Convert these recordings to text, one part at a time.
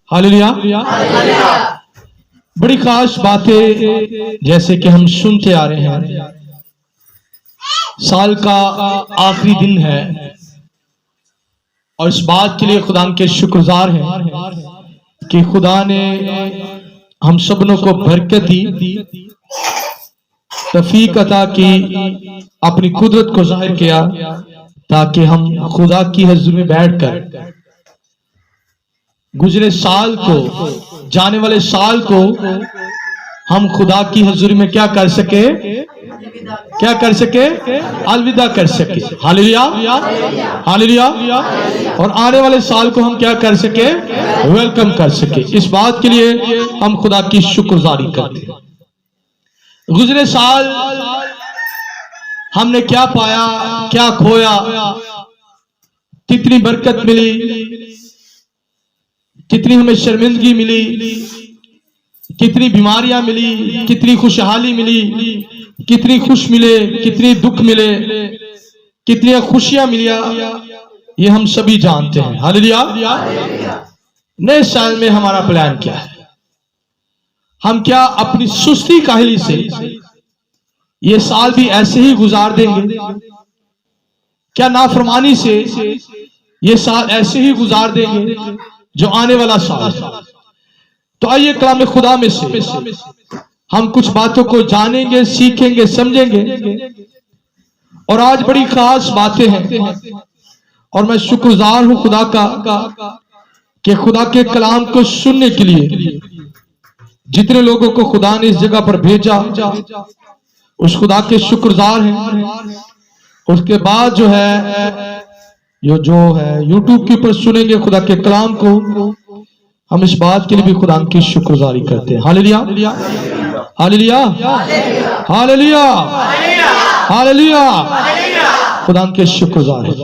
Hallelujah. बड़ी खास बातें जैसे कि हम सुनते आ रहे हैं, साल का आखिरी दिन है और इस बात के लिए खुदा के शुक्रगुजार हैं कि खुदा ने हम सबनों को बरकत दी, तौफीक अता की, अपनी कुदरत को जाहिर किया ताकि हम खुदा की हज़ूर में बैठकर गुजरे साल को, जाने वाले साल को हम खुदा की हज़ूरी में क्या कर सके, अलविदा कर सके। Hallelujah, hallelujah. और आने वाले साल को हम क्या कर सके, वेलकम कर सके। इस बात के लिए हम खुदा की शुक्रगुजारी करते हैं। गुजरे साल हमने क्या पाया, क्या खोया, कितनी बरकत मिली, कितनी हमें शर्मिंदगी मिली, कितनी बीमारियां मिली, कितनी खुशहाली मिली, कितनी खुश मिले, कितनी दुख मिले, कितनी खुशियां मिलिया, ये हम सभी जानते हैं। हालेलुया। नए साल में हमारा प्लान क्या है? हम क्या अपनी सुस्ती काहली से ये साल भी ऐसे ही गुजार देंगे? क्या नाफरमानी से ये साल ऐसे ही गुजार देंगे जो आने वाला साल है? तो आइए कलाम खुदा में से हम कुछ बातों को जानेंगे, सीखेंगे, समझेंगे। और आज बड़ी खास बातें हैं और मैं शुक्रगुजार हूं खुदा का कि खुदा के कलाम को सुनने के लिए जितने लोगों को खुदा ने इस जगह पर भेजा, उस खुदा के शुक्रगुजार हैं। उसके बाद जो है यूट्यूब के ऊपर सुनेंगे खुदा के कलाम को, हम इस बात के लिए भी खुदा की शुक्रगुजारी करते हैं। Hallelujah, hallelujah, hallelujah, hallelujah. खुदा के शुक्रगुजार हैं।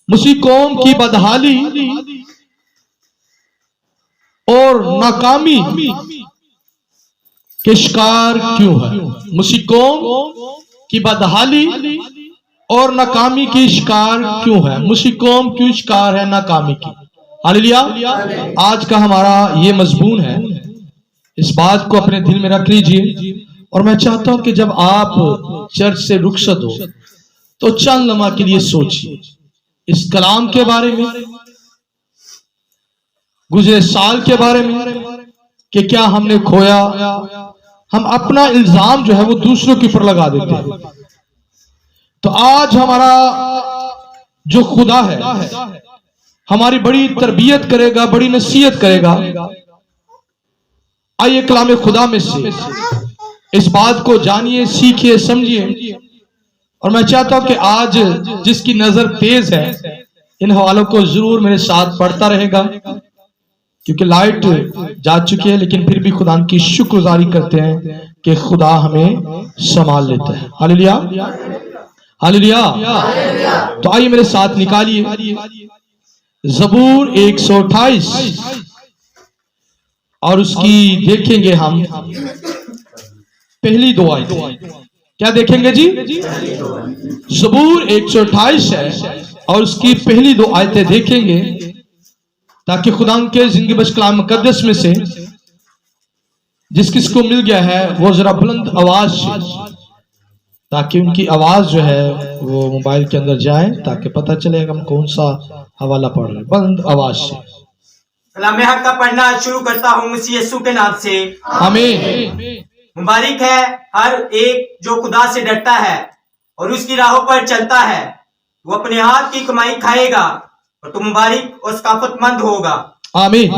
मुसी कौम की बदहाली और नाकामी के शिकार क्यों है? मुसी कौम की बदहाली और नाकामी की शिकार क्यों है? मुसी कौम क्यों शिकार है नाकामी की? हालेलुया। आज का हमारा ये मजमून है, इस बात को अपने दिल में रख लीजिए। और मैं चाहता हूं कि जब आप चर्च से रुखसत हो तो चंद लम्हा के लिए सोचिए इस कलाम के बारे में, गुजरे साल के बारे में कि क्या हमने खोया। हम अपना इल्जाम जो है वो दूसरों के ऊपर लगा देते हैं। तो आज हमारा जो खुदा है हमारी बड़ी तरबियत करेगा, बड़ी नसीहत करेगा। आइए कलाम खुदा में से इस बात को जानिए, सीखिए, समझिए। और मैं चाहता हूं कि आज जिसकी नजर तेज है इन हवालों को जरूर मेरे साथ पढ़ता रहेगा, क्योंकि लाइट जा चुकी है, लेकिन फिर भी खुदा की शुक्रगुजारी करते हैं कि खुदा हमें संभाल लेता है। Hallelujah, hallelujah. तो आइए मेरे साथ निकालिए ज़बूर 128 और उसकी देखेंगे हम पहली दो आयतें। क्या देखेंगे जी? ज़बूर 128 है और उसकी पहली दो आयतें देखेंगे ताकि खुदा के जिंदगी बख्श कलाम मुकद्दस में से जिस किसको मिल गया है वो जरा बुलंद आवाज से, ताकि उनकी आवाज जो है वो मोबाइल के अंदर जाए, ताकि पता चलेगा हम कौन सा हवाला पढ़ रहे हैं। बुलंद आवाज से कलाम हक का पढ़ना शुरू करता हूँ मसीह यीशु के नाम से, आमीन। मुबारक है हर एक जो खुदा से डरता है और उसकी राहों पर चलता है। वो अपने हाथ की कमाई खाएगा और तुम मुबारक और सकाफतमंद होगा। आमीन,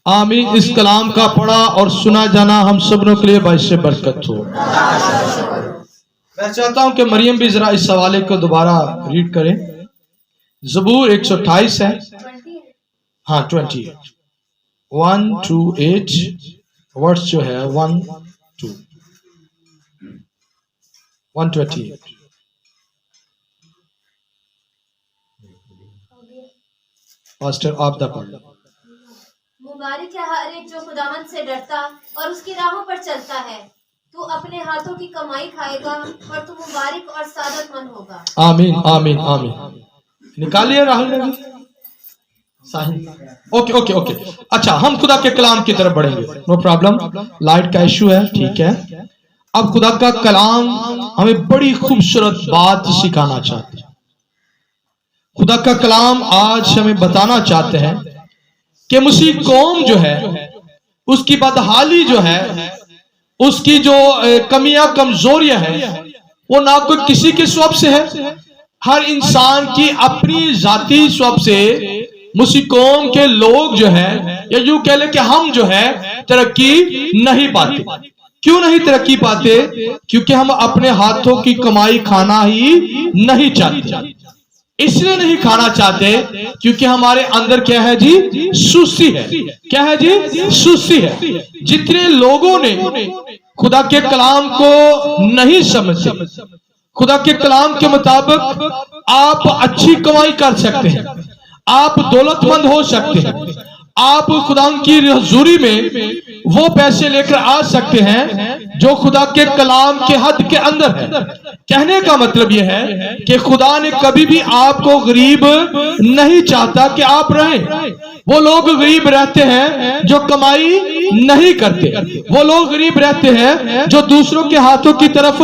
आमीन। इस कलाम का पढ़ा और सुना जाना हम सबनों के लिए बाइस से बरकत हो। मैं चाहता हूं कि मरियम भी जरा इस हवाले को दोबारा रीड करें। ज़बूर 128 है, हाँ 28 1 to 8 वर्ड्स जो है 1 to 128। पास्टर आप दा पढ़ लो। मुबारक है हर एक जो खुदावंद से डरता और उसकी राहों पर चलता है। तू अपने हाथों की कमाई खाएगा और तू मुबारक और सादतमंद होगा। आमीन, आमीन, आमीन। निकालिए राहुल ने भी اوکے اوکے اوکے اچھا ہم خدا کے کلام کی طرف بڑھیں گے. نو پرابلم, لائٹ کا ایشو ہے, ٹھیک ہے. اب خدا کا کلام ہمیں بڑی خوبصورت بات سکھانا چاہتے ہیں. خدا کا کلام آج ہمیں بتانا چاہتے ہیں کہ مسیح قوم جو ہے اس کی بدحالی جو ہے, اس کی جو کمیاں کمزوریاں ہیں, وہ نہ کوئی کسی کے سبب سے ہے, ہر انسان کی اپنی ذاتی سبب سے. مسیح قوم کے لوگ جو ہے, یا یوں کہہ لیں کہ ہم جو ہے ترقی نہیں پاتے. کیوں نہیں ترقی پاتے؟ کیونکہ ہم اپنے ہاتھوں کی کمائی کھانا ہی نہیں چاہتے. اس لیے نہیں کھانا چاہتے کیونکہ ہمارے اندر کیا ہے جی, سستی ہے. کیا ہے جی, سستی ہے. جتنے لوگوں نے خدا کے کلام کو نہیں سمجھتے, خدا کے کلام کے مطابق آپ اچھی کمائی کر سکتے ہیں, آپ دولت مند ہو سکتے ہیں, آپ خدا کی حضوری میں وہ پیسے لے کر آ سکتے ہیں جو خدا کے کلام کے حد کے اندر ہے. کہنے کا مطلب یہ ہے کہ خدا نے کبھی بھی آپ کو غریب نہیں چاہتا کہ آپ رہیں. وہ لوگ غریب رہتے ہیں جو کمائی نہیں کرتے, وہ لوگ غریب رہتے ہیں جو دوسروں کے ہاتھوں کی طرف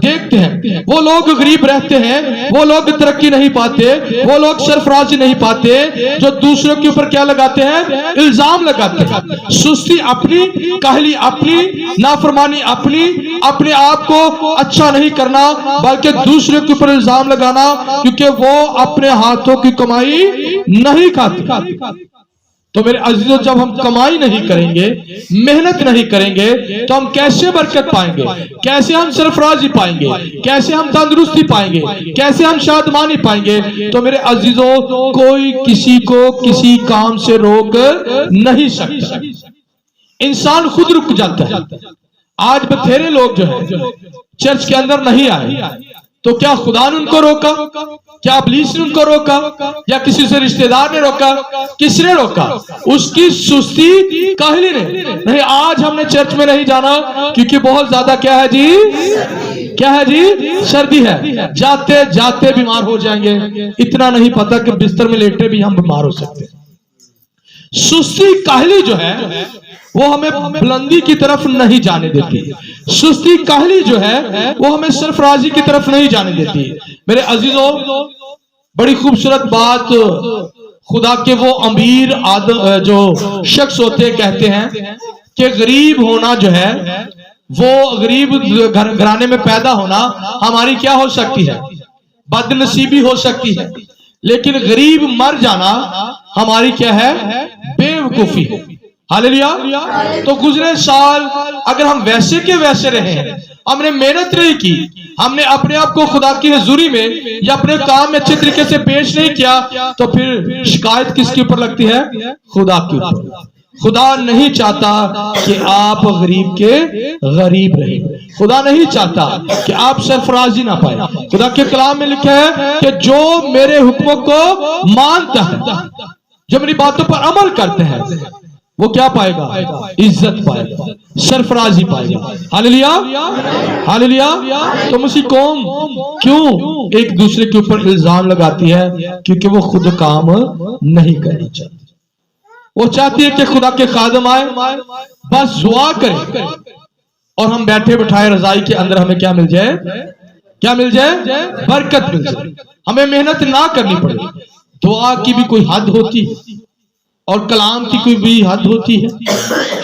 دیکھتے ہیں, وہ لوگ غریب رہتے ہیں, وہ لوگ ترقی نہیں پاتے, وہ لوگ سرفرازی نہیں پاتے جو دوسروں کے اوپر کیا لگاتے ہیں, الزام لگاتے ہیں. سستی اپنی, کاہلی اپنی, نافرمانی اپنی, اپنے آپ کو اچھا نہیں کرنا بلکہ دوسرے کے اوپر الزام لگانا کیونکہ وہ اپنے ہاتھوں کی کمائی نہیں کھاتے. تو میرے عزیزوں, جب ہم کمائی نہیں کریں گے, محنت نہیں کریں گے, تو ہم کیسے برکت پائیں گے, کیسے ہم سرفرازی پائیں گے, کیسے ہم تندرستی پائیں گے, کیسے ہم شادمانی پائیں گے؟ تو میرے عزیزوں, کوئی کسی کو کسی کام سے روک نہیں سکتا. انسان خود رک جاتا ہے. آج بتھیرے لوگ جو ہیں چرچ کے اندر نہیں آئے, تو کیا خدا نے ان کو روکا؟ کیا ابلیس نے ان کو روکا؟ یا کسی سے رشتہ دار نے روکا؟ کس نے روکا؟ اس کی سستی, کاہلی نے. نہیں, آج ہم نے چرچ میں نہیں جانا کیونکہ بہت زیادہ کیا ہے جی, کیا ہے جی, سردی ہے, جاتے جاتے بیمار ہو جائیں گے. اتنا نہیں پتا کہ بستر میں لیٹے بھی ہم بیمار ہو سکتے ہیں. سستی, کاہلی جو ہے وہ ہمیں بلندی کی طرف نہیں جانے دیتی. سستی, کاہلی جو ہے وہ ہمیں سرفرازی کی طرف نہیں جانے دیتی. میرے عزیزوں, بڑی خوبصورت بات خدا کے وہ امیر جو شخص ہوتے کہتے ہیں کہ غریب ہونا جو ہے, وہ غریب گھرانے میں پیدا ہونا ہماری کیا ہو سکتی ہے, بد نصیبی ہو سکتی ہے, لیکن غریب مر جانا ہماری کیا ہے, بے وقوفی. ہاللیلویا. تو گزرے سال اگر ہم ویسے کے ویسے رہے, ہم نے محنت نہیں کی, ہم نے اپنے آپ کو خدا کی حضوری میں یا اپنے کام میں اچھے طریقے سے پیش نہیں کیا, تو پھر شکایت کس کے اوپر لگتی ہے, خدا کے اوپر. خدا نہیں چاہتا کہ آپ غریب کے غریب رہیں. خدا نہیں چاہتا کہ آپ سرفرازی نہ پائیں. خدا کے کلام میں لکھا ہے کہ جو میرے حکموں کو مانتا ہے, جو میری باتوں پر عمل کرتے ہیں, وہ کیا پائے گا, عزت پائے گا, سرفرازی پائے گا. ہاللیلویا, ہاللیلویا. تو مسیح قوم کیوں ایک دوسرے کے اوپر الزام لگاتی ہے؟ کیونکہ وہ خود کام نہیں کرنا چاہتی. وہ چاہتی ہے کہ خدا کے خادم آئے, بس دعا کریں, اور ہم بیٹھے بٹھائے رضائی کے اندر ہمیں کیا مل جائے, کیا مل جائے, برکت مل جائے. ہمیں محنت نہ کرنی پڑے. دعا کی بھی کوئی حد ہوتی ہے اور کلام کی کوئی بھی حد ہوتی ہے.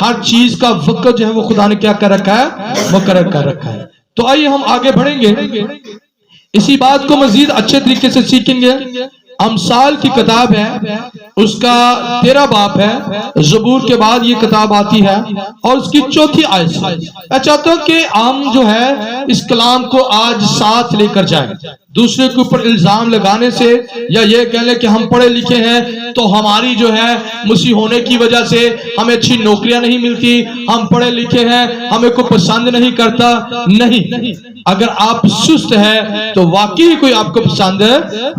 ہر چیز کا وقت جو ہے وہ خدا نے کیا کر رکھا ہے, مقرر کر رکھا ہے. تو آئیے ہم آگے بڑھیں گے, اسی بات کو مزید اچھے طریقے سے سیکھیں گے. امثال کی کتاب ہے, اس کا 13 باب ہے, زبور کے بعد یہ کتاب آتی ہے اور اس کی 4 آیت ہے. میں چاہتا ہوں کہ ہم جو ہے اس کلام کو آج ساتھ لے کر جائیں. دوسرے کے اوپر الزام لگانے سے, یا یہ کہہ لیں کہ ہم پڑھے لکھے ہیں تو ہماری جو ہے مسیح ہونے کی وجہ سے ہمیں اچھی نوکریاں نہیں ملتی, ہم پڑھے لکھے ہیں ہمیں کوئی پسند نہیں کرتا. نہیں, اگر آپ سست ہیں تو واقعی کوئی آپ کو پسند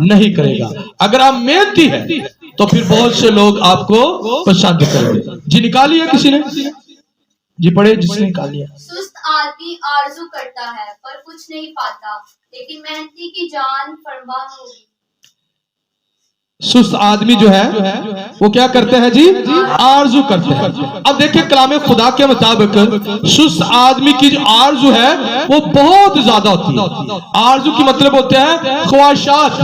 نہیں کرے گا. اگر آپ محنتی ہیں تو پھر بہت سے لوگ آپ کو پسند کریں گے. جی نکالیے کسی نے, جی پڑھے جس نے نکالیے. سست آدمی آرزو کرتا ہے پر کچھ نہیں پاتا, لیکن محنتی کی جان فرما ہوگی. सुस्त आदमी जो है वो क्या करते हैं जी, आरजू करते हैं। अब देखिए कलाम खुदा के मुताबिक सुस्त आदमी की जो आरजू है वो बहुत ज्यादा होती है। आरजू की मतलब होते हैं ख्वाहिशात।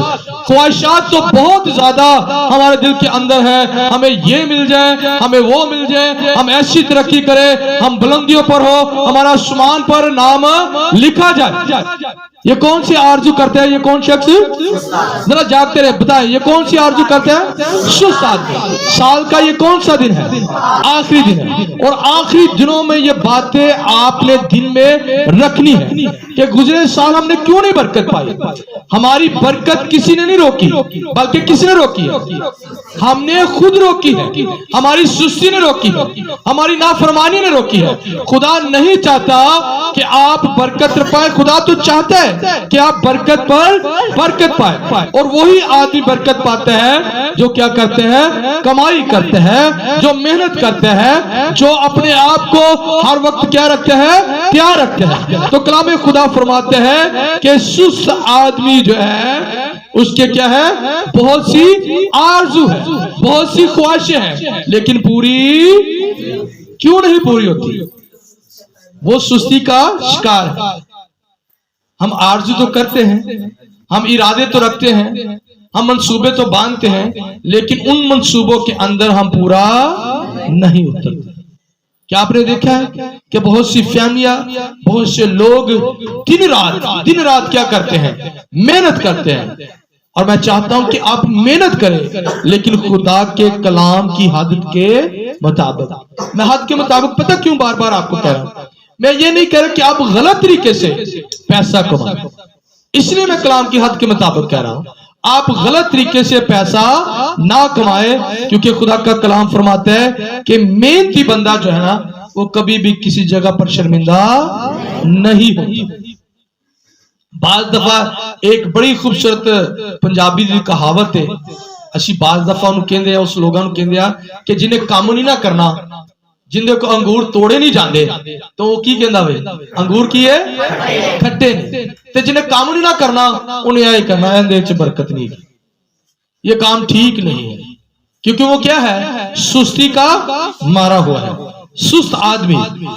ख्वाहिशात तो बहुत ज्यादा हमारे दिल के अंदर है, हमें ये मिल जाए, हमें वो मिल जाए, हम ऐसी तरक्की करें, हम बुलंदियों पर हो, हमारा आसमान पर नाम लिखा जाए। ये कौन सी आरजू करते हैं? ये कौन शख्स? जरा जागते रहे, बताएं ये कौन सी आरजू करते हैं? सुस्त आदमी। साल का ये कौन सा दिन है? आखिरी दिन है। और आखिरी दिनों में ये बातें आपने दिन में रखनी है कि गुजरे साल हमने क्यों नहीं बरकत पाई। हमारी बरकत किसी ने नहीं रोकी, बल्कि किसने रोकी है? हमने खुद रोकी है। हमारी सुस्ती ने रोकी है, हमारी नाफरमानी ने रोकी है। खुदा नहीं चाहता कि आप बरकत पाए, खुदा तो चाहता है कि आप बरकत पर बरकत पाए। और वही आदमी बरकत पाते हैं जो क्या करते हैं? कमाई करते हैं, जो मेहनत करते हैं, जो अपने आप को हर वक्त क्या रखते हैं? तैयार रखते हैं। तो कलाम खुदा फरमाते हैं कि सुस्त आदमी जो है उसके क्या है? बहुत सी आरजू है, बहुत सी ख्वाहिशें हैं, लेकिन पूरी क्यों नहीं पूरी होती? वो सुस्ती का शिकार है। हम आरजू तो करते हैं, हम इरादे तो रखते हैं, हम मंसूबे तो बांधते हैं, लेकिन उन मंसूबों के अंदर हम पूरा नहीं उतरते। क्या आपने देखा है कि बहुत सी फैमिलियां, बहुत से लोग दिन रात क्या करते हैं? मेहनत करते हैं। और मैं चाहता हूं कि आप मेहनत करें, लेकिन खुदा के कलाम की हद के मुताबिक। मैं हद के मुताबिक पता क्यों बार बार आपको कह रहा हूं? मैं ये नहीं कह रहा कि आप गलत तरीके से पैसा कमाएं, इसलिए मैं कलाम की हद के मुताबिक कह रहा हूं। आप गलत तरीके से पैसा ना कमाए, क्योंकि खुदा का कलाम फरमाता है कि मेहनती बंदा जो है ना वो कभी भी किसी जगह पर शर्मिंदा नहीं होता। बाज दफा एक बड़ी खूबसूरत पंजाबी दी कहावत है, असी बाज दफा कहते हैं उस लोगों कहते हैं कि जिन्हें काम नहीं ना करना, जिंदे को अंगूर तोड़े नहीं जाते, तो वो की कहंदा वे? अंगूर की है? खट्टे ने। ते जिन्हें काम नहीं ना करना उन्हें यही करना है, इहदे च बरकत नहीं, ये काम ठीक नहीं है, क्योंकि वो क्या है? सुस्ती का मारा हुआ है, सुस्त आदमी।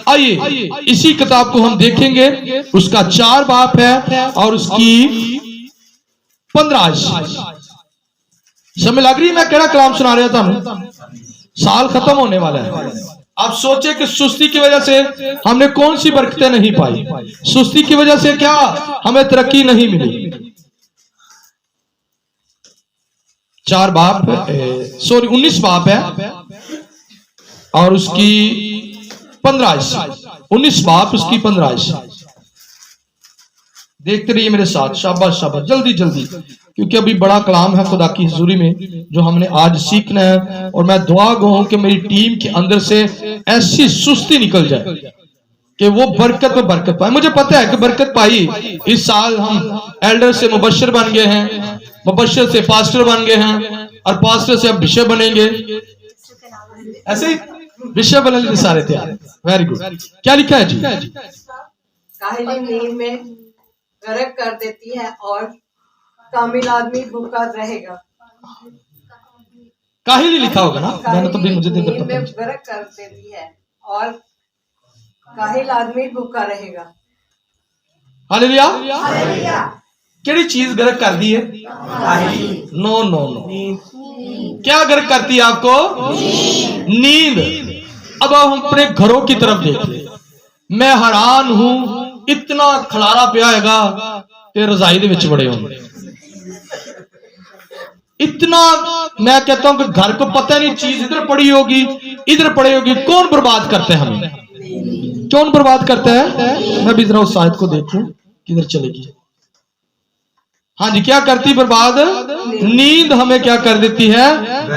आइए इसी किताब को हम देखेंगे, उसका 4 बाप है और उसकी 15। समय लग रही है मैं केड़ा कलाम सुना रहा था? साल खत्म होने वाला है। आप सोचे कि सुस्ती की वजह से हमने कौन सी बरकतें नहीं पाई, सुस्ती की वजह से क्या हमें तरक्की नहीं मिली। 4 बाप 19 बाप है और उसकी 15। 19 बाप उसकी 15। देखते रहिए मेरे साथ, शाबाश शाबाश, जल्दी जल्दी, क्योंकि अभी बड़ा कलाम है खुदा की हुजूरी में जो हमने आज सीखना है। और मैं दुआ गो हूं कि मेरी टीम के अंदर से ऐसी सुस्ती निकल जाए कि वो बरकत में बरकत पाए। मुझे पता है कि बरकत पाई, इस साल हम एल्डर से मुबशर बन गए हैं, मुबशर से पास्टर बन गए हैं, और पास्टर से अब बिशप बनेंगे। ऐसे बिशप बनने सारे तैयार। Very good. क्या लिखा है जी? काहिली नींद में गर्क कर देती है और कामिल आदमी भूखा रहेगा। काहिली लिखा होगा ना, मैंने तो भी मुझे नींद में गर्क कर देती है और काहिल आदमी भूखा रहेगा। हालेलुया। हालेलुया। केड़ी चीज गर्क कर दी है? No no no. क्या गर्क करती है आपको? नींद। अब हम अपने घरों की तरफ देखते, मैं हैरान हूं, इतना खलारा पिया हैगा ते रजाई दे विच बड़े होंगे। इतना मैं कहता हूं कि घर को पता नहीं, चीज इधर पड़ी होगी इधर पड़ी होगी। कौन बर्बाद करते हैं हमें? कौन बर्बाद करता है? मैं भी जरा उस शायद को देखूं किधर चलेगी। हाँ जी, क्या करती बर्बाद? नींद हमें क्या कर देती है?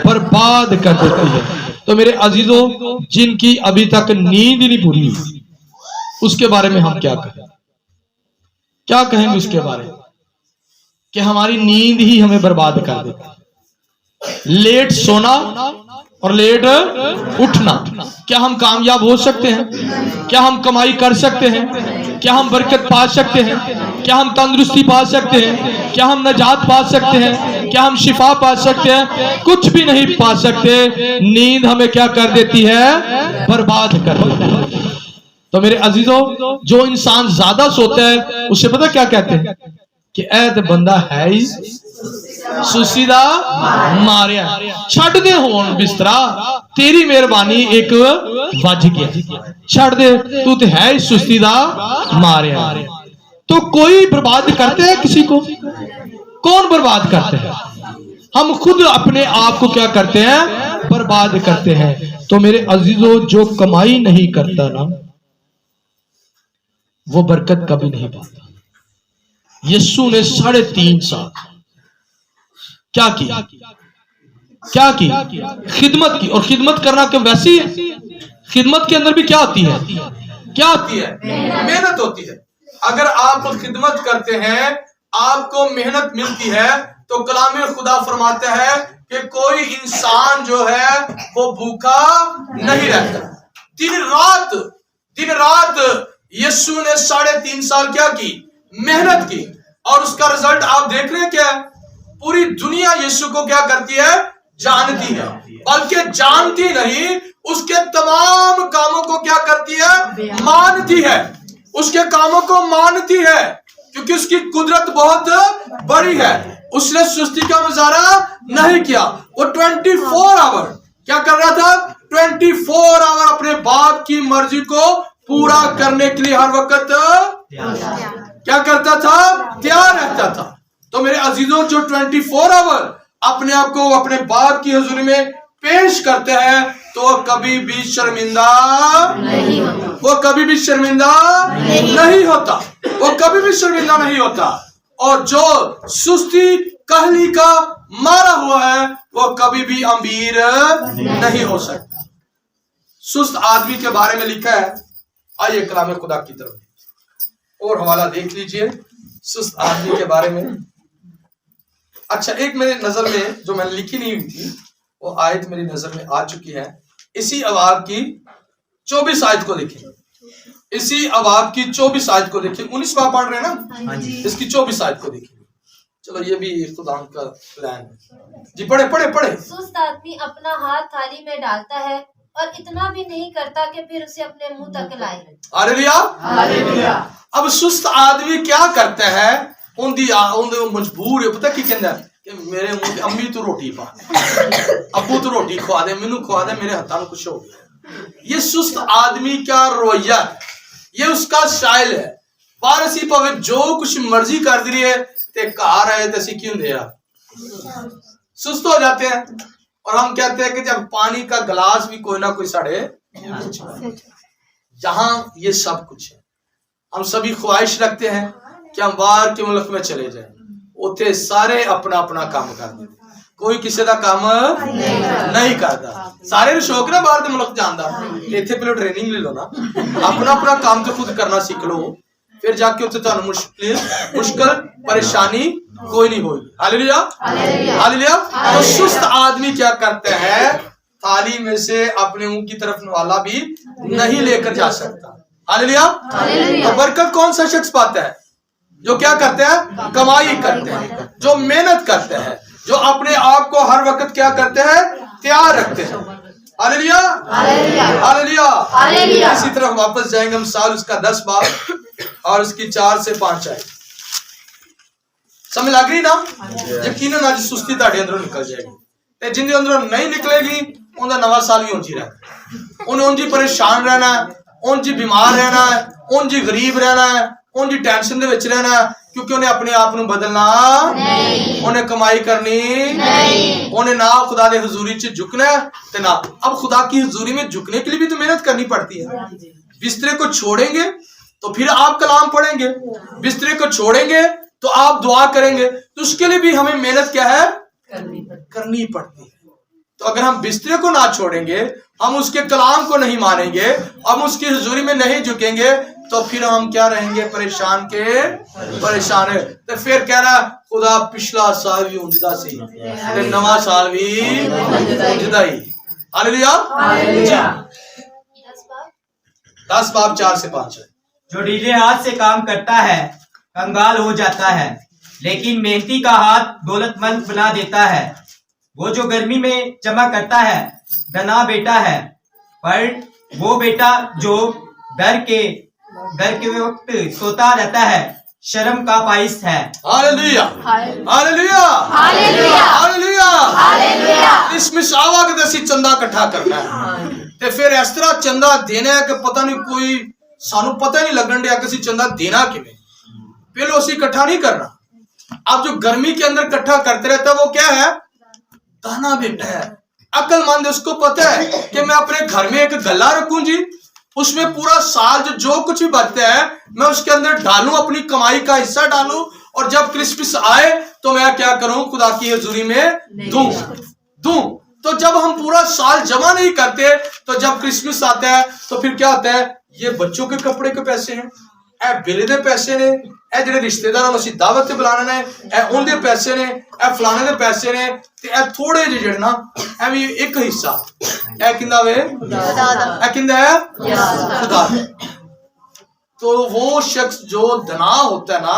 बर्बाद कर देती है। तो मेरे अजीजों, जिनकी अभी तक नींद ही नहीं पूरी हुई, उसके बारे में हम क्या कहें? क्या कहेंगे उसके बारे में कि हमारी नींद ही हमें बर्बाद कर देती है। लेट सोना और लेट उठना। क्या हम कामयाब हो सकते हैं? क्या हम कमाई कर सकते हैं? क्या हम बरकत पा सकते हैं? क्या हम तंदुरुस्ती पा सकते हैं? क्या हम नजात पा सकते हैं? क्या हम शिफा पा सकते हैं? कुछ भी नहीं पा सकते। नींद हमें क्या कर देती है? बर्बाद कर देती है। तो मेरे अजीजों, जो इंसान ज्यादा सोता है उसे पता क्या कहते हैं कि ऐ ते बंदा है ही सुस्ती दा मारिया, छड़ दे होन बिस्तरा, तेरी मेहरबानी एक वज गया, छड़ दे, तू ते है ही सुस्ती दा मारिया। तो कोई बर्बाद करते हैं किसी को? कौन बर्बाद करते हैं? हम खुद अपने आप को क्या करते हैं? बर्बाद करते हैं। तो मेरे अजीजों, जो कमाई नहीं करता ना, वो बरकत कभी नहीं पाता। यीशु ने 3.5 साल क्या किया? क्या की? खिदमत की। और खिदमत करना क्यों? वैसी है, खिदमत के अंदर भी क्या होती है? क्या होती है? मेहनत होती है। अगर आप खिदमत करते हैं, आपको मेहनत मिलती है, तो कलाम खुदा फरमाता है कि कोई इंसान जो है वो भूखा नहीं रहता। दिन रात यीशु ने 3.5 साल क्या की? मेहनत की। और उसका रिजल्ट आप देख रहे हैं क्या है? पूरी दुनिया यीशु को क्या करती है? जानती है। बल्कि जानती नहीं, उसके तमाम कामों को क्या करती है? मानती है। उसके कामों को मानती है, क्योंकि उसकी कुदरत बहुत बड़ी है। उसने सुस्ती का मुजाहरा नहीं किया। वो 24 आवर क्या कर रहा था? 24 आवर अपने बाप की मर्जी को पूरा करने के लिए हर वक्त क्या करता था? तैयार रहता था। तो मेरे अजीजों, जो 24 आवर अपने आप को अपने बाप की हुजूरी में पेश करते हैं, तो कभी भी शर्मिंदा नहीं होता। वो कभी भी शर्मिंदा नहीं होता। वो कभी भी शर्मिंदा नहीं होता। और जो सुस्ती कहली का मारा हुआ है, वो कभी भी अमीर नहीं हो सकता। सुस्त आदमी के बारे में लिखा है, आइए कलाम खुदा की तरफ और हवाला देख लीजिए सुस्त आदमी के बारे में। अच्छा, एक मेरे नजर में जो मैंने लिखी नहीं हुई थी, वो आयत मेरी नजर में आ चुकी है। इसी अवाब की 24 आयत को देखें। इसी अवाब की 24 आयत को देखें। 19 बार पढ़ रहे हैं ना? इसकी 24 आयत को देखें। चलो, ये भी खुदा का प्लान है जी। पढ़े। सुस्त आदमी अपना हाथ थाली में डालता है और इतना भी नहीं करता कि फिर उसे अपने मुंह तक लाए। हालेलुया। अब सुस्त आदमी क्या करता है? उन्दी मजबूर है। पता की कहता है कि मेरे मुंह अम्मी तो रोटी पा, अबू तो रोटी खवा दे, मैनू खवा दे, मेरे हाथों में कुछ हो गया। ये सुस्त आदमी का रवैया है, ये उसका स्टाइल है। पारसी पवे जो कुछ मर्जी कर दी है ते घर आए तो असी क्यों दे, सुस्त हो जाते हैं। और हम कहते हैं कि जब पानी का गिलास भी कोई ना कोई साढ़े, जहां ये सब कुछ है, हम सभी ख्वाहिश रखते हैं कि हम बाहर के मुल्क में चले जाएं, उथे सारे अपना अपना काम कर दे, कोई किसी का काम नहीं करता। सारे शौक ना बाहर के मुल्क जान दा, इत्थे पहले ट्रेनिंग ले लो ना, अपना अपना काम तो खुद करना सीख लो, फिर जाके उसे तुहानू मुश्किल परेशानी कोई नहीं होगी। Hallelujah, hallelujah. तो सुस्त आदमी क्या करता है? थाली में से अपने मुंह की तरफ नवाला भी नहीं लेकर जा सकता। हालेलुया। तो बरकत कौन सा शख्स पाता है? जो क्या करते हैं? कमाई करते हैं, जो मेहनत करते हैं, जो अपने आप को हर वक्त क्या करते हैं? तैयार रखते हैं। Hallelujah, hallelujah, hallelujah. इसी तरह वापस जाएंगे हम साल उसका 10 बाब और उसकी 4 से 5 आए। समझ लग रही ना? यकीनन आज सुस्ती ताड़े अंदरों निकल जाएगी, ते जिंदे अंदरों नहीं निकलेगी उनका नवा साल भी उंजी रहना, उन्हें उंजी परेशान रहना है, उंजी बीमार रहना है, उंजी गरीब रहना है, उनकी टेंशन दे विच रहना, क्योंकि उन्हें अपने आप को बदलना नहीं, उन्हें कमाई करनी नहीं, उन्हें ना खुदा की हुजूरी च झुकना ते ना। अब खुदा की हुजूरी में झुकने के लिए भी तो मेहनत करनी पड़ती है। बिस्तरे को छोड़ेंगे तो फिर आप कलाम पढ़ेंगे, बिस्तरे को छोड़ेंगे तो आप दुआ करेंगे, तो उसके लिए भी हमें मेहनत क्या है? करनी पड़ती है। तो अगर हम बिस्तरे को ना छोड़ेंगे, हम उसके कलाम को नहीं मानेंगे, हम उसकी हुजूरी में नहीं झुकेंगे, तो फिर हम क्या रहेंगे? परेशान के परेशान है। तो फिर कह रहा खुदा पिछला साल भी उंजदा सी ते नवा साल भी उंजदा ही। हालेलुया। 10 बाब 4 से 5 है। जो ढीले हाथ से काम करता है कंगाल हो जाता है, लेकिन मेहनती का हाथ दौलतमंद बना देता है। वो जो गर्मी में जमा करता है धना बेटा है, पर वो बेटा जो डर के वक्त सोता रहता है शर्म का बाइस है। Hallelujah hallelujah hallelujah hallelujah. Christmas आवागे तो ਅਸੀਂ ਚੰਦਾ ਇਕੱਠਾ ਕਰਨਾ ਹੈ ਤੇ ਫਿਰ ਇਸ ਤਰ੍ਹਾਂ ਚੰਦਾ ਦੇਣਾ ਹੈ ਕਿ ਪਤਾ ਨਹੀਂ ਕੋਈ ਸਾਨੂੰ ਪਤਾ ਹੀ ਨਹੀਂ ਲੱਗਣ ਡਿਆ ਕਿ ਅਸੀਂ ਚੰਦਾ ਦੇਣਾ ਕਿਵੇਂ। पहले उसे इकट्ठा नहीं करना। अब जो गर्मी के अंदर इकट्ठा करते रहता है वो क्या है? दाना बेटा है। अक्लमंद उसको पता है कि मैं अपने घर में एक गल्ला रखूं जी, उसमें पूरा साल जो कुछ भी बचता है मैं उसके अंदर डालूं, अपनी कमाई का हिस्सा डालूं, और जब क्रिसमस आए तो मैं क्या करूं? खुदा की हजूरी में दूं। तो जब हम पूरा साल जमा नहीं करते तो जब क्रिसमस आता है तो फिर क्या होता है? ये बच्चों के कपड़े के पैसे हैं, ए बिल दे पैसे ने, ए ਜਿਹੜੇ ਰਿਸ਼ਤੇਦਾਰਾਂ ਨੂੰ ਅਸੀਂ ਦਾਵਤ ਤੇ ਬੁਲਾਣੇ ਨੇ ਇਹ ਉਹਦੇ ਪੈਸੇ ਨੇ, ਇਹ ਫਲਾਣੇ ਦੇ ਪੈਸੇ ਨੇ, ਤੇ ਇਹ ਥੋੜੇ ਜਿਹੇ ਜਿਹੜੇ ਨਾ ਇਹ ਵੀ ਇੱਕ ਹਿੱਸਾ ਇਹ ਕਿੰਦਾ ਵੇ? ਇਹ ਕਿੰਦਾ ਹੈ? खुदा। तो वो शख्स जो धना होता है ना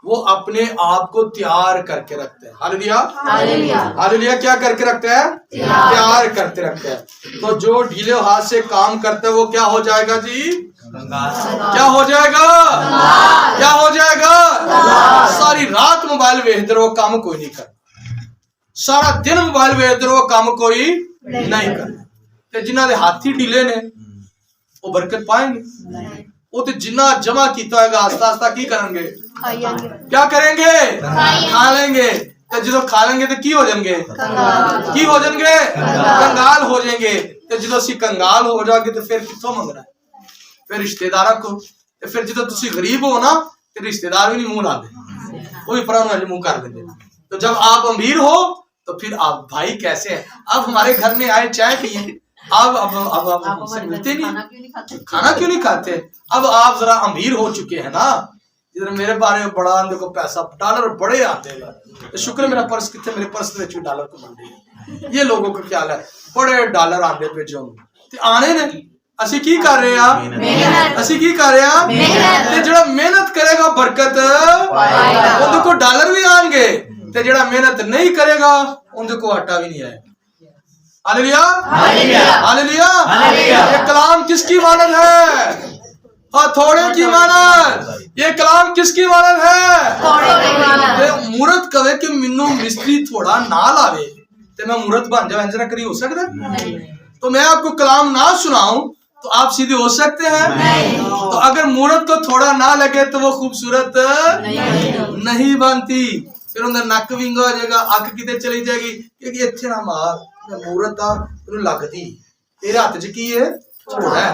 वो अपने आप को तैयार करके रखता है। Hallelujah hallelujah. क्या करके रखता है? तैयार करके रखता है। तो जो ढीले हाथ से काम करता है वो क्या हो जाएगा जी? क्या हो जाएगा? क्या हो जाएगा? सारी रात मोबाइल वेखते रहो, काम कोई नहीं करना। सारा दिन मोबाइल वेखते रहो, काम कोई नहीं करना। ते जिन्हां दे हाथी ढीले ने वो बरकत पाएंगे। वो तो जिन्ना जमा किया होगा आस्ता आस्ता की करेंगे? क्या करेंगे? खा लेंगे। तो जो खा लेंगे तो की हो जाएंगे? की हो जाएंगे? कंगाल हो जाएंगे। तो जो असी कंगाल हो जाएंगे तो फिर कितों मंगना है? फिर रिश्तेदार को। तो फिर जो तुम गरीब हो ना तो रिश्तेदार भी नहीं मुंह लाते, वो भी परान मुंह कर देते। तो जब आप अमीर हो तो फिर आप भाई कैसे हैं? अब हमारे घर में आए चाय पिए, अब हमसे मिलते नहीं, खाना क्यों नहीं खाते? अब आप जरा अमीर हो चुके हैं ना। इधर मेरे बारे में बड़ा देखो पैसा डॉलर बड़े आते हैं, तो शुक्र मेरा पर्स कितने, मेरे पर्स में डॉलर को बन रही। ये लोगों का ख्याल है बड़े डॉलर आते पे जो आने ने ਅਸੀਂ ਕੀ ਕਰ ਰਹੇ ਆ? ਅਸੀਂ ਕੀ ਕਰ ਰਹੇ ਆ? ਤੇ ਜਿਹੜਾ ਮਿਹਨਤ ਕਰੇਗਾ ਬਰਕਤ ਉਹਦੇ ਕੋ ਡਾਲਰ ਵੀ ਆਣਗੇ, ਤੇ ਜਿਹੜਾ ਮਿਹਨਤ नहीं करेगा ਉਹਦੇ ਕੋ आटा भी नहीं आएगा। Hallelujah hallelujah hallelujah. ये कलाम किसकी मानद है? थोड़े की मानद। ये कलाम किसकी मानद है? मूर्त कवे कि मिन्नू मिस्त्री थोड़ा ना लावे ते मैं मूर्त बन जाऊं, इंजना करी हो सकता? तो मैं आपको कलाम ना सुनाऊं तो आप सीधे हो सकते हैं? तो अगर मूर्त को थोड़ा ना लगे तो वो खूबसूरत नहीं बनती। फिर उधर नक विंगा हो जाएगा, अख किते चली जाएगी, क्योंकि इत्थे ना मार मूर्त आ तेन लगती, तेरे हाथ च की है? थोड़ा है।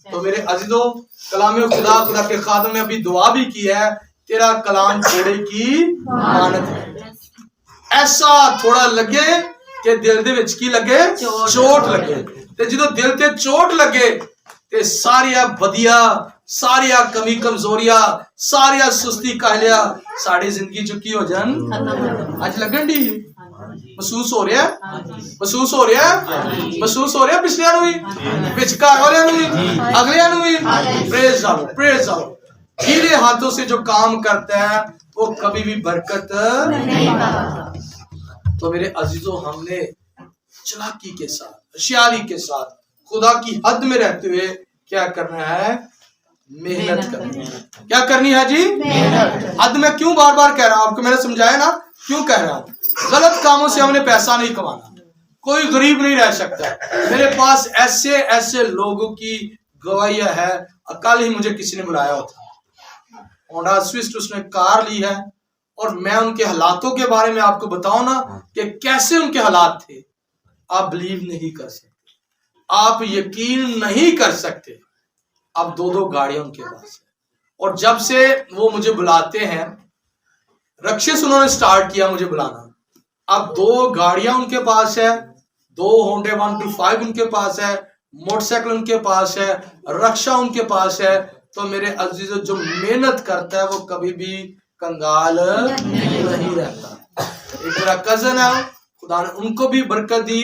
तो मेरे अजीजों, कलाम खुदा, खुदा के खादम ने अभी दुआ भी की है, तेरा कलाम थोड़े की मानत है। ऐसा थोड़ा लगे कि दिल दे विच की लगे? चोट लगे। ते जो दिल ते चोट लगे ते सारिया बदिया, सारिया कमी कमजोरिया, सारिया सुस्ती कहलिया साड़ी जिंदगी चुकी हो जान आज लगन डी। महसूस हो रहा है? महसूस हो रहा है? महसूस हो रहा है? पिछलिया भी, विचकार वाले भी, अगलिया भी। प्रेज जाओ, प्रेज जाओ। ढीले हाथों से जो काम करता है वो कभी भी बरकत नहीं पाता। तो मेरे अजीजों, हमने चालाकी के साथ, होशियारी के साथ, खुदा की हद में रहते हुए क्या करना है? मेहनत करनी है। क्या करनी है जी? हद में क्यों बार बार कह रहा हूं? आपको मैंने समझाया ना क्यों कह रहा हूं। गलत कामों से हमने पैसा नहीं कमाना। कोई गरीब नहीं रह सकता। मेरे पास ऐसे ऐसे लोगों की गवाहियां है। कल ही मुझे किसी ने बुलाया होता, होंडा स्विफ्ट उसने कार ली है, और मैं उनके हालातों के बारे में आपको बताऊं ना कि कैसे उनके हालात थे, आप बिलीव नहीं कर सकते, आप यकीन नहीं कर सकते। अब दो दो गाड़ियां उनके पास है, और जब से वो मुझे बुलाते हैं, रक्षे से उन्होंने स्टार्ट किया मुझे बुलाना। अब दो गाड़ियां उनके पास है, दो होंडे 125 उनके पास है, मोटरसाइकिल उनके पास है, रक्षा उनके पास है। तो मेरे अजीजों, जो मेहनत करता है वो कभी भी कंगाल नहीं रहता। एक मेरा कजन है, खुदा ने उनको भी बरकत दी,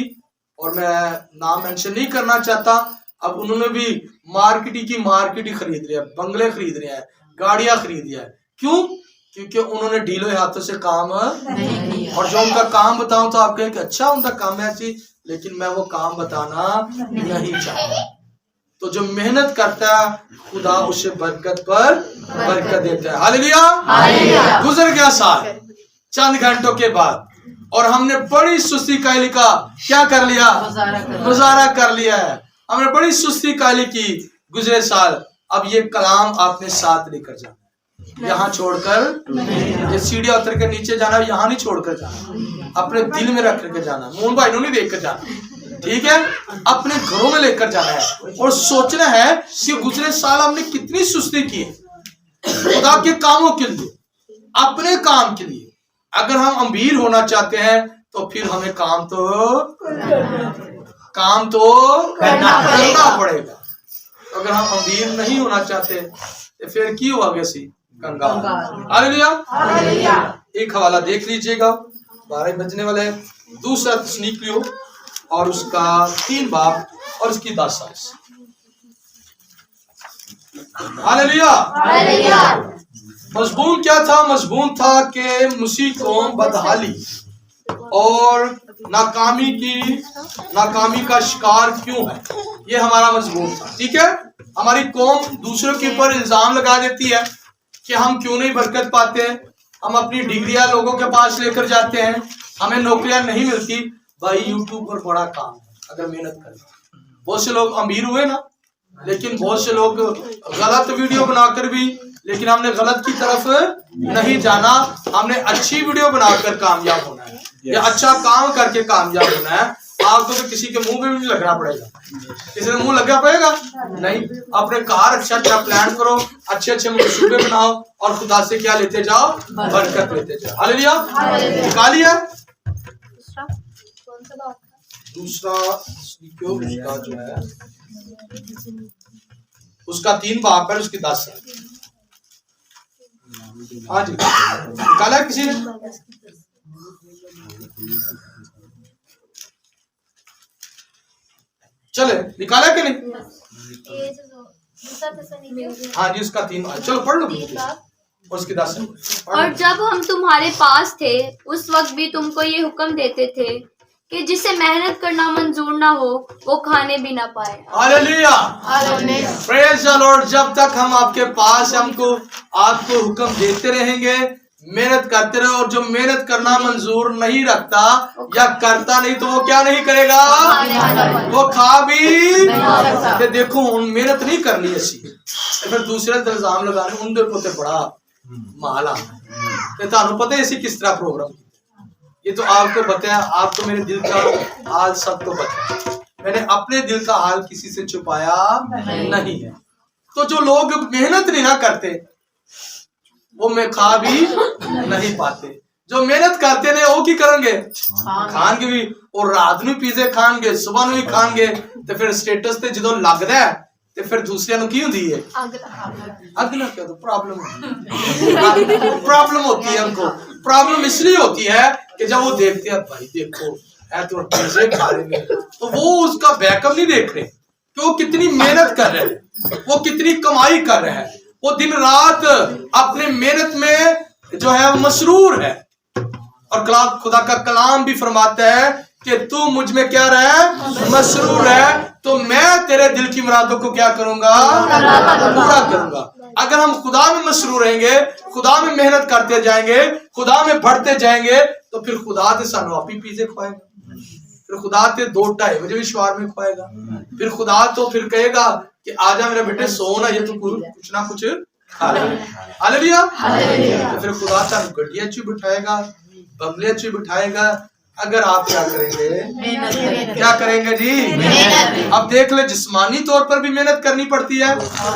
और मैं नाम मेंशन नहीं करना चाहता। अब उन्होंने भी मार्केट ही खरीद लिया, बंगले खरीद रहे हैं, गाड़ियां खरीद लिया है। क्यों? کیونکہ انہوں نے ڈھیلے ہاتھوں سے کام اور جو ان کا کام بتاؤں تو آپ کہیں کہ اچھا ان کا کام ہے ایسی، لیکن میں وہ کام بتانا نہیں چاہتا. تو جو محنت کرتا ہے خدا اسے برکت پر برکت دیتا ہے. ہاللویا. گزر گیا سال چند گھنٹوں کے بعد اور ہم نے بڑی سستی کاہلی کا کیا کر لیا؟ گزارا کر لیا ہے. ہم نے بڑی سستی کاہلی کی گزرے سال. اب یہ کلام آپ نے ساتھ لے کر جانا، یہاں چھوڑ کر، یہ سیڑھیاں اتر کے نیچے جانا، یہاں نہیں چھوڑ کر جانا، اپنے دل میں رکھ کے جانا. مون بھائی نہیں دیکھ کر جانا، ٹھیک ہے؟ اپنے گھروں میں لے کر جانا ہے اور سوچنا ہے کہ گزرے سال ہم نے کتنی سستی کی خدا کے کاموں کے لیے، اپنے کام کے لیے. اگر ہم امیر ہونا چاہتے ہیں تو پھر ہمیں کام تو کرنا پڑے گا. اگر ہم امیر نہیں ہونا چاہتے تو پھر کی ہوا ویسی کنگال. ہاللویا. ایک حوالہ دیکھ لیجئے گا، 12 بجنے والے ہیں. دوسرا تسنیکیوں اور اس کا 3 باب اور اس کی 10 آیت. ہاللویا. مضمون کیا تھا؟ مضمون تھا کہ مسیح قوم بدحالی اور ناکامی کا شکار کیوں ہے. یہ ہمارا مضمون تھا، ٹھیک ہے؟ ہماری قوم دوسروں کے اوپر الزام لگا دیتی ہے کہ ہم کیوں نہیں برکت پاتے. ہم اپنی ڈگریاں لوگوں کے پاس لے کر جاتے ہیں، ہمیں نوکریاں نہیں ملتی. بھائی یوٹیوب پر بڑا کام ہے اگر محنت کریں. بہت سے لوگ امیر ہوئے نا، لیکن بہت سے لوگ غلط ویڈیو بنا کر بھی، لیکن ہم نے غلط کی طرف نہیں جانا. ہم نے اچھی ویڈیو بنا کر کامیاب ہونا ہے یا اچھا کام کر کے کامیاب ہونا ہے. آپ کو تو کسی کے منہ میں بھی نہیں لگنا پڑے گا. کسی نے منہ لگنا پڑے گا نہیں. اپنے کار اچھا پلان کرو، اچھے منصوبے بناؤ اور خدا سے کیا لیتے جاؤ؟ برکت لیتے جاؤ. ہاللویا. نکالیے دوسرا کا جو ہے اس کا 3 باب پر اس کی 10 ہے. ہاں جی نکالا کسی نے؟ چلے نکالا کہ نہیں؟ ہاں جی اس کا 3 باب. چلو پڑھ لو اور اس کی 10 ہے. اور جب ہم تمہارے پاس تھے اس وقت بھی تم کو یہ حکم دیتے تھے کہ جسے محنت کرنا منظور نہ ہو وہ کھانے بھی نہ پائے. ہاللویا. پریز دی لارڈ. جب تک ہم آپ کے پاس آپ کو حکم دیتے رہیں گے، محنت کرتے رہے. اور جو محنت کرنا منظور نہیں رکھتا یا کرتا نہیں تو وہ کیا نہیں کرے گا؟ وہ کھا بھی. دیکھو محنت نہیں کرنی اسی پھر دوسرے الزام لگانے ان دے کو بڑا مال آنا. تمہیں پتہ ہے اسی کس طرح پروگرام. یہ تو آپ کو بتایا، آپ کو میرے دل کا حال سب کو بتایا. میں نے اپنے دل کا حال کسی سے چھپایا نہیں ہے. تو جو لوگ محنت نہیں نہ کرتے وہ میں کھا بھی نہیں پاتے. جو محنت کرتے نے وہ کی کریں گے؟ کھان گے بھی. اور رات نو پیزے کھان گے، صبح نو ہی کھان گے. تو پھر سٹیٹس تے جدوں لگدا ہے تے پھر دوسرے نو کی ہوندی ہے؟ اگلا کیا تو پرابلم ہوتی ہے. ان کو پرابلم اس لیے ہوتی ہے کہ جب وہ دیکھتے ہیں بھائی دیکھو اے تو پیزے کھا رہے ہیں، تو وہ اس کا بیک اپ نہیں دیکھ رہے کہ وہ کتنی محنت کر رہے ہیں، وہ کتنی کمائی کر رہے ہیں. وہ دن رات اپنے محنت میں جو ہے مسرور ہے. اور خدا کا کلام بھی فرماتا ہے کہ تو مجھ میں کیا رہے؟ مسرور ہے. تو میں تیرے دل کی مرادوں کو کیا کروں گا؟ پورا کروں گا. اگر ہم خدا میں مسرور رہیں گے، خدا میں محنت کرتے جائیں گے، خدا میں بڑھتے جائیں گے، تو پھر خدا تے سانو آپ ہی پیزے کھوائے گا. پھر خدا تے 2-2:30 بجے بھی شوار میں کھوائے گا. پھر خدا تو پھر کہے گا کہ آجا میرے بیٹے سونا، یہ تو کچھ نہ کچھ کھا لے. ہاللویا. تو پھر خدا تانوں گڈیاں چ بٹھائے گا، بنگلے چ بٹھائے گا. اگر آپ کیا کریں گے؟ کیا کریں گے جی؟ اب دیکھ لے، جسمانی طور پر بھی محنت کرنی پڑتی ہے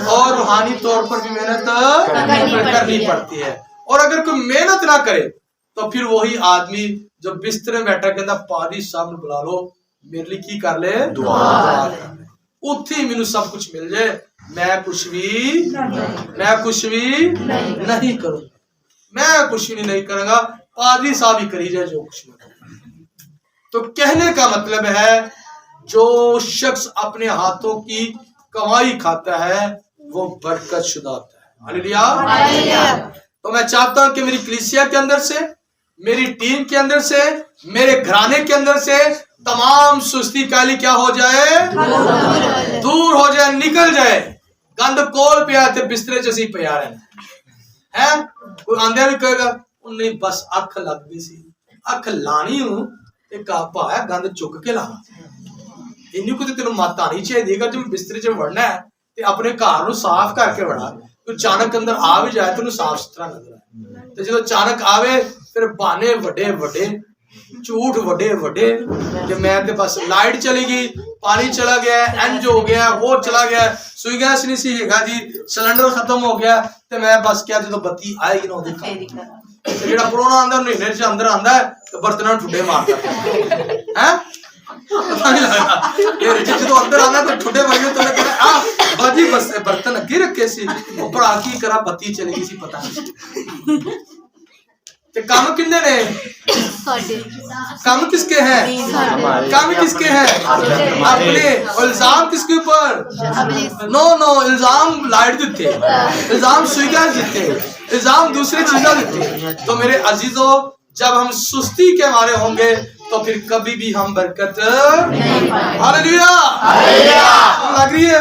اور روحانی طور پر بھی محنت کرنی پڑتی ہے. اور اگر کوئی محنت نہ کرے تو پھر وہی آدمی جو بستر میں بیٹھا کہتا پادری صاحب نے بلا لو میرے لیے کی کر لے، دعا کر لے، اتھی مینوں سب کچھ مل جائے، میں کچھ بھی نہیں کروں، میں کچھ بھی نہیں کروں گا، پادری صاحب ہی کری جائے جو کچھ میں. تو کہنے کا مطلب ہے جو شخص اپنے ہاتھوں کی کمائی کھاتا ہے وہ برکت شدہ ہوتا ہے. ہاللویا. تو میں چاہتا ہوں کہ میری کلیسیا کے اندر سے, میری ٹیم کے اندر سے, میرے گھرانے کے اندر سے تمام سستی کالی کیا ہو جائے, دور ہو جائے, نکل جائے. گند کول پہ آتے بسترے چسی پہ آ رہے ہیں. کوئی آندھا بھی کہے گا نہیں بس اکھ لگ گئی سی, اکھ لانی ہوں ایک آپ آیا گند چک کے لانا. انہی کو تو تینوں مت آنی چاہیے گا جب بسترے چ وڑنا ہے تو اپنے گھر نو صاف کر کے وڑا. کوئی اچانک اندر آ بھی جائے تو صاف ستھرا نظر آئے. تو جب اچانک آوے پھر بہانے وڈے وڈے, جھوٹ وڈے وڈے کہ میں تے بس لائٹ چلی گئی, پانی چلا گیا, انج ہو گیا, وہ چلا گیا, سوئی گیس نہیں سی ہے جی, سلنڈر ختم ہو گیا تے میں بس کیا جدو بتی آئے گی نہ دیکھا جڑا پرونا آندا مہینے چ اندر آندا ہے تے برتناں ٹھڈے ماردا ہے. پتہ نہیں لگدا یہ جدو اندر آندا تے ٹھڈے مارے تو کہنا آ باجی بس برتن اگے رکھے سی اوپر آ کی کرا بتی چلی گئی سی پتہ نہیں. تے کام کنے نے, کام کس کے ہیں, کام کس کے ہیں اپنے. الزام کس کے اوپر, نو الزام لائٹ دیتے, الزام سوئی گیس دیتے, الزام دوسری چیزیں دیتے. تو میرے عزیزوں جب ہم سستی کے مارے ہوں گے تو پھر کبھی بھی ہم برکت, ہاللیلویا لگ رہی ہے.